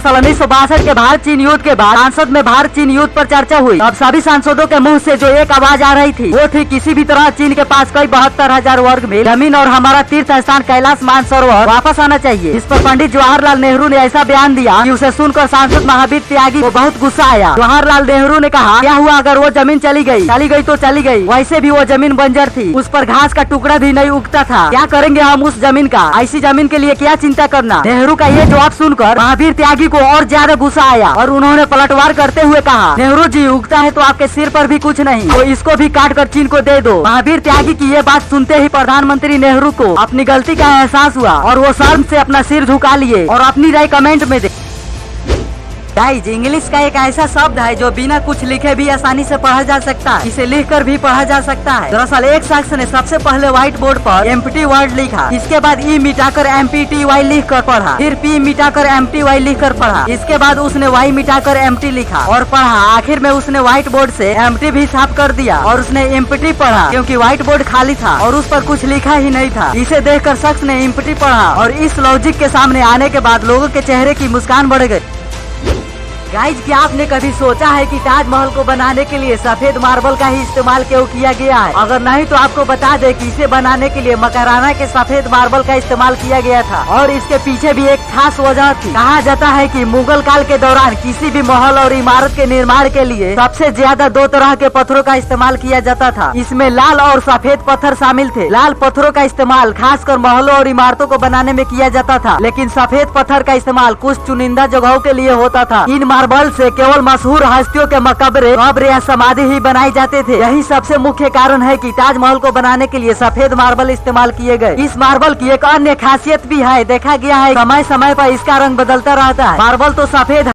साल 1962 के भारत चीन युद्ध के बाद संसद में भारत चीन युद्ध पर चर्चा हुई। अब सभी सांसदों के मुंह से जो एक आवाज आ रही थी वो थी किसी भी तरह चीन के पास कई 72,000 वर्ग मील जमीन और हमारा तीर्थ स्थान कैलाश मानसरोवर वापस आना चाहिए। इस पर पंडित जवाहरलाल नेहरू ने ऐसा बयान दिया कि उसे सुनकर सांसद महावीर त्यागी को बहुत गुस्सा आया। जवाहरलाल नेहरू ने कहा, क्या हुआ अगर वो जमीन चली गई तो चली गई, वैसे भी वो जमीन बंजर थी, उस पर घास का टुकड़ा भी नहीं उगता था, क्या करेंगे हम उस जमीन का, ऐसी जमीन के लिए क्या चिंता करना। नेहरू का ये जवाब सुनकर महावीर त्यागी को और ज्यादा गुस्सा आया और उन्होंने पलटवार करते हुए कहा, नेहरू जी उगता है तो आपके सिर पर भी कुछ नहीं, तो इसको भी काट कर चीन को दे दो। महावीर त्यागी की ये बात सुनते ही प्रधानमंत्री नेहरू को अपनी गलती का एहसास हुआ और वो शर्म से अपना सिर झुका लिए और अपनी राय कमेंट में दे। गाइज, इंग्लिश का एक ऐसा शब्द है जो बिना कुछ लिखे भी आसानी से पढ़ा जा सकता है, इसे लिखकर भी पढ़ा जा सकता है। दरअसल एक शख्स ने सबसे पहले व्हाइट बोर्ड पर एम्प्टी वर्ड लिखा, इसके बाद ई मिटाकर MPTY लिख कर पढ़ा, फिर P मिटाकर MTY लिख कर पढ़ा, इसके बाद उसने Y मिटाकर MT लिखा और पढ़ा। आखिर में उसने व्हाइट बोर्ड से MT भी साफ कर दिया और उसने एम्प्टी पढ़ा क्योंकि व्हाइट बोर्ड खाली था और उस पर कुछ लिखा ही नहीं था। इसे देखकर शख्स ने एम्प्टी पढ़ा और इस लॉजिक के सामने आने के बाद लोगों के चेहरे की मुस्कान बढ़ गई। गाइज, क्या आपने कभी सोचा है कि ताजमहल को बनाने के लिए सफेद मार्बल का ही इस्तेमाल क्यों किया गया है? अगर नहीं तो आपको बता दें कि इसे बनाने के लिए मकराना के सफेद मार्बल का इस्तेमाल किया गया था और इसके पीछे भी एक खास वजह थी। कहा जाता है कि मुगल काल के दौरान किसी भी महल और इमारत के निर्माण के लिए सबसे ज्यादा 2 तरह के पत्थरों का इस्तेमाल किया जाता था। इसमें लाल और सफेद पत्थर शामिल थे। लाल पत्थरों का इस्तेमाल खासकर महलों और इमारतों को बनाने में किया जाता था, लेकिन सफेद पत्थर का इस्तेमाल कुछ चुनिंदा जगहों के लिए होता था। इन मार्बल से केवल मशहूर हस्तियों के मकबरे, कब्र या समाधि ही बनाए जाते थे। यही सबसे मुख्य कारण है कि ताजमहल को बनाने के लिए सफेद मार्बल इस्तेमाल किए गए। इस मार्बल की एक अन्य खासियत भी है, देखा गया है समय समय पर इसका रंग बदलता रहता है। मार्बल तो सफेद